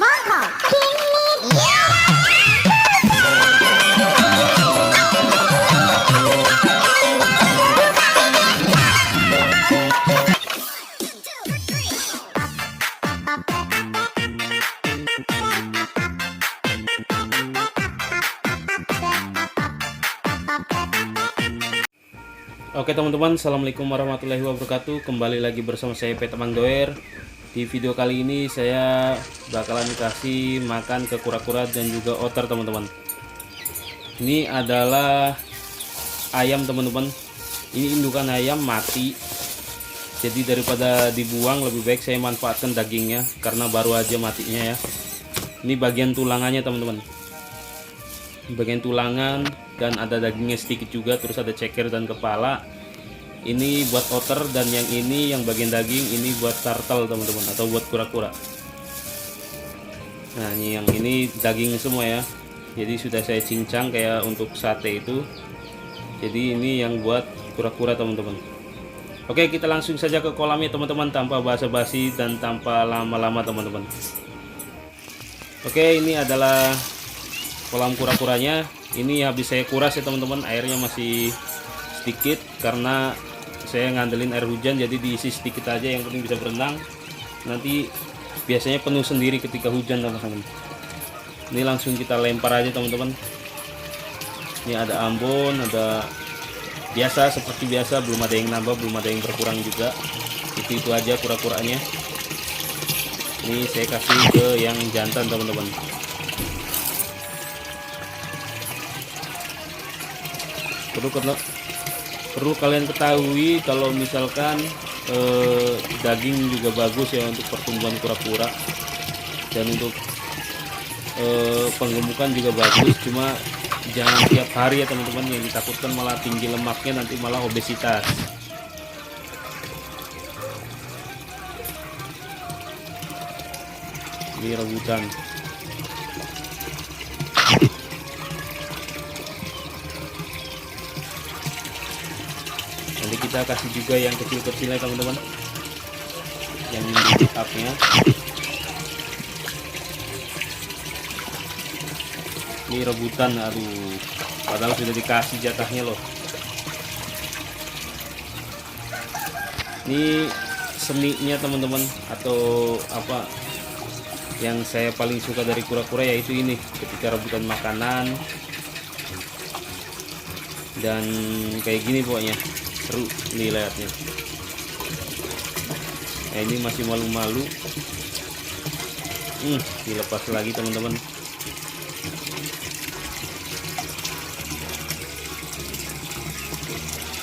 Oke teman-teman, assalamualaikum warahmatullahi wabarakatuh. Kembali lagi bersama saya Petamang Doer. Di video kali ini saya bakalan kasih makan ke kura-kura dan juga otter teman-teman. Ini adalah ayam teman-teman. Ini indukan ayam mati. Jadi daripada dibuang lebih baik saya manfaatkan dagingnya karena baru aja matinya ya. Ini bagian tulangannya teman-teman. Bagian tulangan dan ada dagingnya sedikit juga, terus ada ceker dan kepala. Ini buat otter dan yang ini yang bagian daging ini buat turtle teman-teman, atau buat kura-kura. Nah ini yang ini daging semua ya, jadi sudah saya cincang kayak untuk sate itu. Jadi ini yang buat kura-kura teman-teman. Oke, kita langsung saja ke kolamnya teman-teman, tanpa basa-basi dan tanpa lama-lama teman-teman. Oke, ini adalah kolam kura-kuranya. Ini habis saya kuras ya teman-teman, airnya masih sedikit karena saya ngandelin air hujan, jadi diisi sedikit aja, yang penting bisa berenang. Nanti biasanya penuh sendiri ketika hujan teman-teman. Ini langsung kita lempar aja teman-teman. Ini ada ambon, ada biasa seperti biasa, belum ada yang nambah, belum ada yang berkurang juga. Itu aja kura-kuranya. Ini saya kasih ke yang jantan teman-teman. Perlu kalian ketahui kalau misalkan daging juga bagus ya untuk pertumbuhan kura-kura, dan untuk penggemukan juga bagus, cuma jangan tiap hari ya teman-teman, yang ditakutkan malah tinggi lemaknya, nanti malah obesitas. Ini rebutan. Nanti kita kasih juga yang kecil-kecilnya teman-teman, yang di upnya. Ini rebutan, aduh, padahal sudah dikasih jatahnya loh. Ini seninya teman-teman, atau apa yang saya paling suka dari kura-kura, yaitu ini ketika rebutan makanan dan kayak gini pokoknya seru nih lihatnya. Nah, ini masih malu-malu, dilepas lagi teman-teman.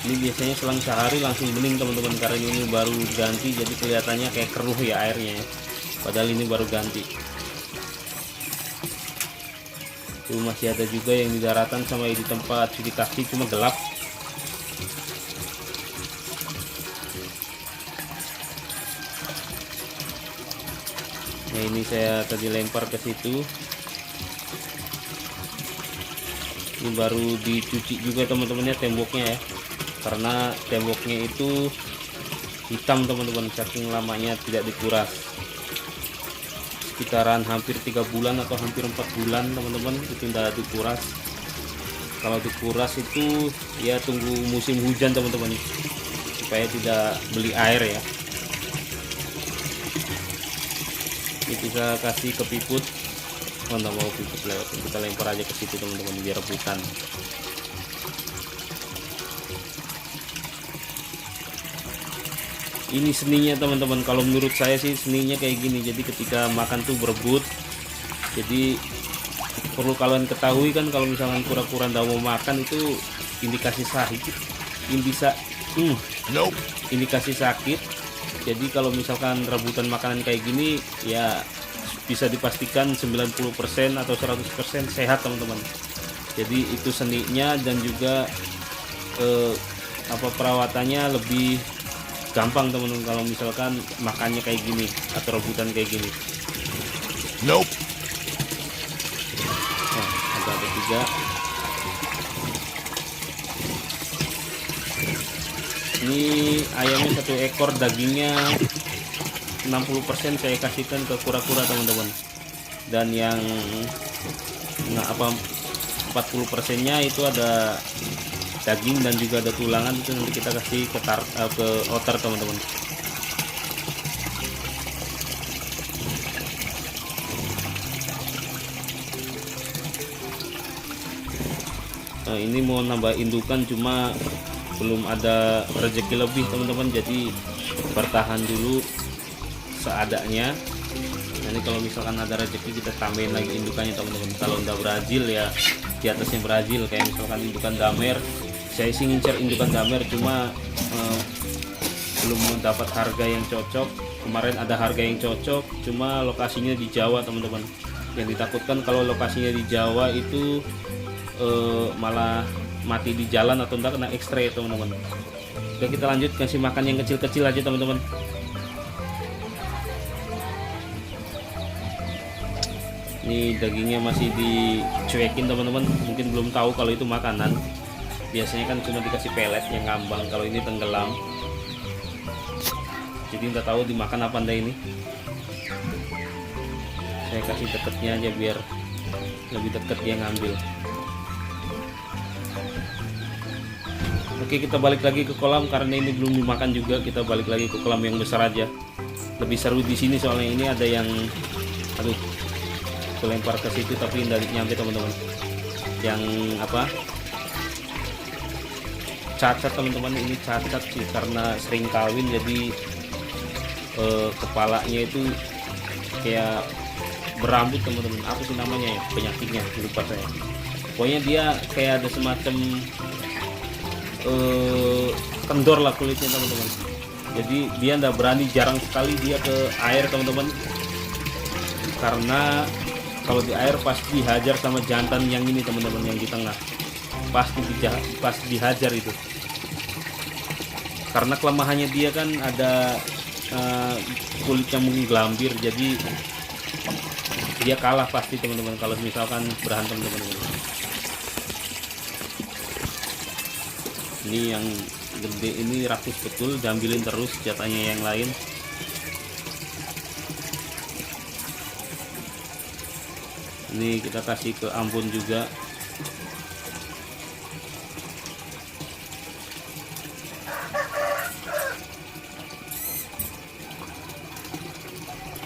Ini biasanya selang sehari langsung bening teman-teman, karena ini baru ganti, jadi kelihatannya kayak keruh ya airnya ya. Padahal ini baru ganti. Tuh masih ada juga yang di daratan sama di tempat cuci kaki, cuma gelap. Nah ini saya tadi lempar ke situ. Ini baru dicuci juga teman-temannya temboknya ya, karena temboknya itu hitam teman-teman, saking lamanya tidak dikuras. Sekitaran hampir 3 bulan atau hampir 4 bulan teman-teman itu tidak dikuras. Kalau dikuras itu ya tunggu musim hujan teman-teman, supaya tidak beli air ya. Ini kita kasih ke piput. Oh nggak mau piput lewat, kita lempar aja ke situ teman-teman biar rebutan. Ini seninya teman-teman, kalau menurut saya sih seninya kayak gini. Jadi ketika makan tuh berebut. Jadi perlu kalian ketahui kan, kalau misalkan kura-kura nggak mau makan itu indikasi sakit, indikasi sakit. Jadi kalau misalkan rebutan makanan kayak gini ya bisa dipastikan 90% atau 100% sehat teman-teman. Jadi itu seninya, dan juga perawatannya lebih gampang teman-teman kalau misalkan makannya kayak gini atau rebutan kayak gini. Nah, ada 3. Ini ayamnya 1 ekor, dagingnya 60% saya kasihkan ke kura-kura teman-teman. dan yang 40%-nya itu ada daging dan juga ada tulangan. Itu nanti kita kasih ke outer teman-teman. Nah, ini mau nambah indukan cuma belum ada rezeki lebih teman-teman, jadi bertahan dulu seadanya. Nanti kalau misalkan ada rezeki kita tambahin lagi indukannya teman-teman. Kalau udah Brazil ya di atasnya Brazil, kayak misalkan indukan damer. Saya sih ngincer indukan damer cuma belum mendapat harga yang cocok. Kemarin ada harga yang cocok cuma lokasinya di Jawa teman-teman. Yang ditakutkan kalau lokasinya di Jawa itu malah mati di jalan atau enggak kena X-ray teman-teman. Oke, kita lanjut kasih makan yang kecil-kecil aja teman-teman. Ini dagingnya masih dicuekin teman-teman, mungkin belum tahu kalau itu makanan. Biasanya kan cuma dikasih pelet yang ngambang, kalau ini tenggelam. Jadi nggak tahu dimakan apa anda ini. Saya kasih deketnya aja biar lebih deket dia ngambil. Oke, kita balik lagi ke kolam karena ini belum dimakan juga. Kita balik lagi ke kolam yang besar aja. Lebih seru di sini soalnya ini ada yang, aduh, lempar ke situ tapi nggak nyampe teman-teman. Yang apa? Cacat teman-teman, ini cacat sih karena sering kawin jadi kepalanya itu kayak berambut teman-teman. Apa sih namanya ya penyakitnya? Lupa saya. Pokoknya dia kayak ada semacam kendor lah kulitnya teman-teman. Jadi dia nggak berani, jarang sekali dia ke air teman-teman, karena kalau di air pasti dihajar sama jantan yang ini teman-teman, yang di tengah pasti dihajar itu. Karena kelemahannya dia kan ada kulitnya menggelambir, jadi dia kalah pasti teman-teman kalau misalkan berantem teman-teman. Ini yang gede ini rakus betul, diambilin terus jatahnya yang lain. Ini kita kasih ke Ambon juga.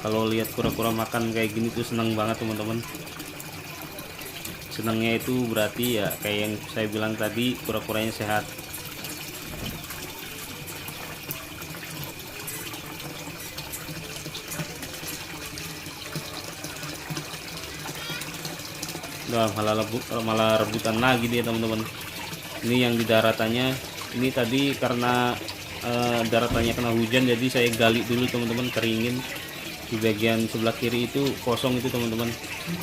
Kalau lihat kura-kura makan kayak gini tuh senang banget teman-teman. Senangnya itu berarti ya kayak yang saya bilang tadi, kura-kuranya sehat. Udah malah rebutan lagi dia teman-teman. Ini yang di daratannya, ini tadi karena daratannya kena hujan jadi saya gali dulu teman-teman, keringin. Di bagian sebelah kiri itu kosong itu teman-teman,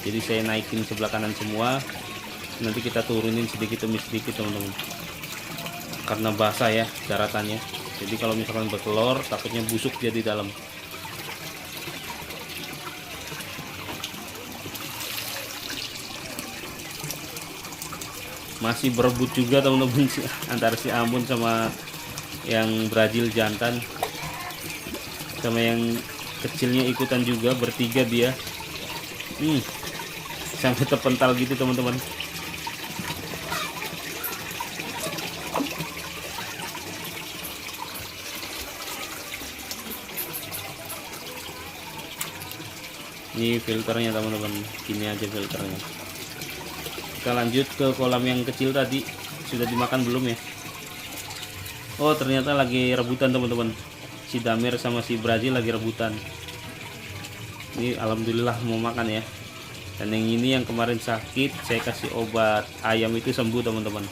jadi saya naikin sebelah kanan semua, nanti kita turunin sedikit demi sedikit teman-teman, karena basah ya daratannya. Jadi kalau misalkan bertelur takutnya busuk dia di dalam. Masih berebut juga teman-teman antara si Ambon sama yang Brazil jantan, sama yang kecilnya ikutan juga, bertiga dia. Sampai terpental gitu teman-teman. Ini filternya teman-teman, gini aja filternya. Kita lanjut ke kolam yang kecil tadi. Sudah dimakan belum ya? Oh, ternyata lagi rebutan teman-teman. Si Damer sama si Brazil lagi rebutan. Ini alhamdulillah mau makan ya. Dan yang ini yang kemarin sakit, saya kasih obat ayam itu sembuh teman-teman.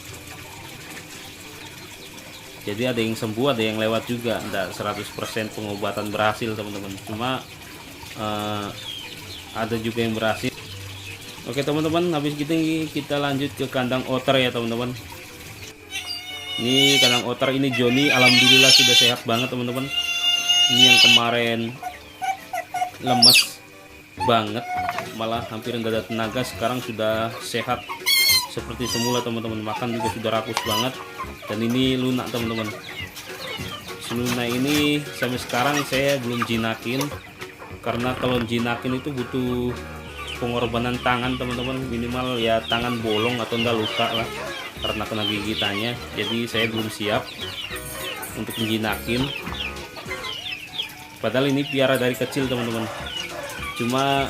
Jadi ada yang sembuh, ada yang lewat juga. Enggak 100% pengobatan berhasil teman-teman. Cuma ada juga yang berhasil. Oke teman-teman, habis gitu kita lanjut ke kandang otter ya teman-teman. Ini kandang otter ini Joni, alhamdulillah sudah sehat banget teman-teman. Ini yang kemarin lemes banget, malah hampir nggak ada tenaga, sekarang sudah sehat seperti semula teman-teman. Makan juga sudah rakus banget. Dan ini lunak teman-teman. Si Luna ini sampai sekarang saya belum jinakin, karena kalau jinakin itu butuh pengorbanan tangan teman-teman, minimal ya tangan bolong atau enggak luka lah karena kena gigitannya. Jadi saya belum siap untuk menjinakin, padahal ini piara dari kecil teman-teman. Cuma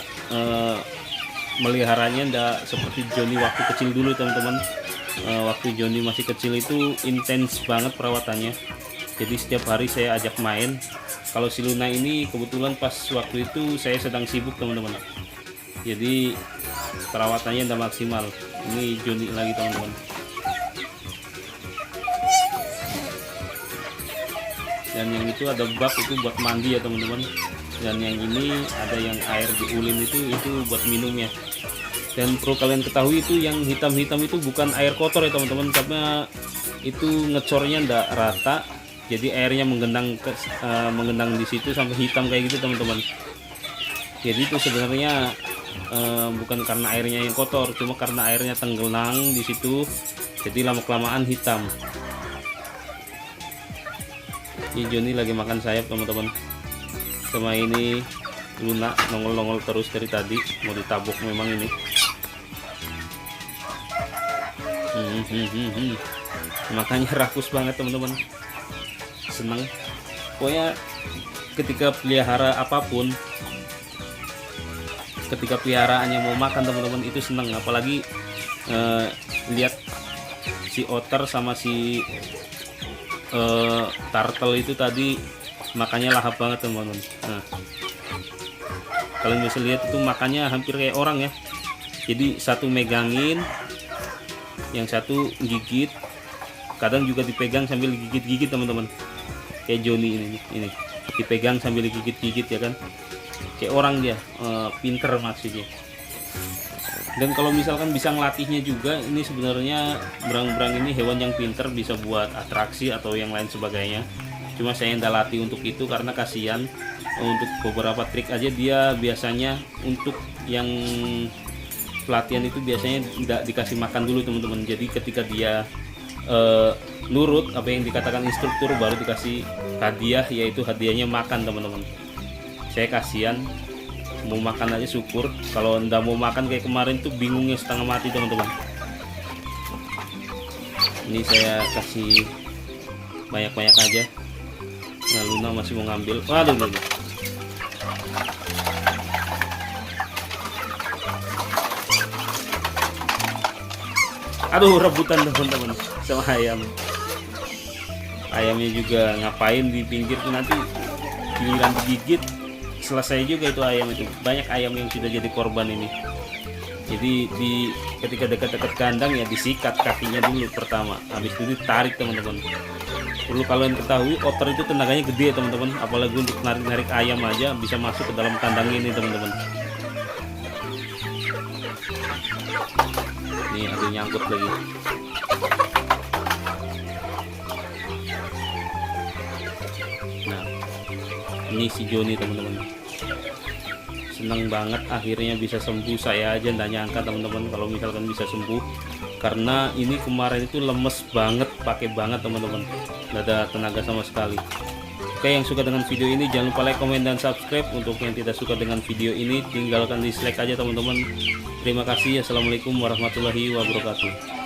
meliharanya enggak seperti Joni waktu kecil dulu teman-teman. Waktu Joni masih kecil itu intens banget perawatannya, jadi setiap hari saya ajak main. Kalau si Luna ini kebetulan pas waktu itu saya sedang sibuk teman-teman, jadi perawatannya tidak maksimal. Ini Joni lagi teman-teman. Dan yang itu ada bak, itu buat mandi ya teman-teman. Dan yang ini ada yang air diulin, itu buat minumnya. Dan perlu kalian ketahui itu yang hitam-hitam itu bukan air kotor ya teman-teman, karena itu ngecornya ndak rata, jadi airnya menggenang di situ sampai hitam kayak gitu teman-teman. Jadi itu sebenarnya bukan karena airnya yang kotor, cuma karena airnya tenggelam di situ, jadi lama-kelamaan hitam. Ini Joni lagi makan sayap teman-teman, sama ini Luna nongol-nongol terus dari tadi, mau ditabuk memang ini. Makanya rakus banget teman-teman, seneng pokoknya ketika pelihara apapun, ketika peliharaannya mau makan teman-teman itu seneng. Apalagi lihat si otter sama si turtle itu tadi makannya lahap banget teman-teman. Nah, kalian bisa lihat itu makannya hampir kayak orang ya, jadi satu megangin, yang satu gigit, kadang juga dipegang sambil gigit-gigit teman-teman. Kayak Joni ini dipegang sambil gigit-gigit ya kan, kayak orang dia, pinter maksudnya. Dan kalau misalkan bisa ngelatihnya juga, ini sebenarnya berang-berang ini hewan yang pinter, bisa buat atraksi atau yang lain sebagainya. Cuma saya nggak latih untuk itu karena kasihan. Untuk beberapa trik aja dia biasanya, untuk yang pelatihan itu biasanya tidak dikasih makan dulu teman-teman. Jadi ketika dia nurut apa yang dikatakan instruktur, baru dikasih hadiah, yaitu hadiahnya makan teman-teman. Saya kasihan, mau makan aja syukur, kalau ndak mau makan kayak kemarin tuh bingungnya setengah mati teman-teman. Ini saya kasih banyak-banyak aja. Nah, Luna masih mau ngambil. Waduh, aduh, rebutan teman-teman sama ayam. Ayamnya juga ngapain di pinggir tuh, nanti giliran digigit selesai juga itu ayam itu. Banyak ayam yang sudah jadi korban ini. Jadi ketika dekat-dekat kandang ya disikat kakinya dulu pertama, habis itu ditarik teman-teman. Perlu kalian ketahui, otter itu tenaganya gede teman-teman, apalagi untuk narik-narik ayam aja bisa masuk ke dalam kandang ini teman-teman. Nih ada nyangkut lagi. Nah, ini si Joni teman-teman, seneng banget akhirnya bisa sembuh. Saya aja nggak nyangka teman-teman kalau misalkan bisa sembuh, karena ini kemarin itu lemes banget, pakai banget teman-teman, nggak ada tenaga sama sekali. Oke, yang suka dengan video ini jangan lupa like, komen, dan subscribe. Untuk yang tidak suka dengan video ini tinggalkan dislike aja teman-teman. Terima kasih. Assalamualaikum warahmatullahi wabarakatuh.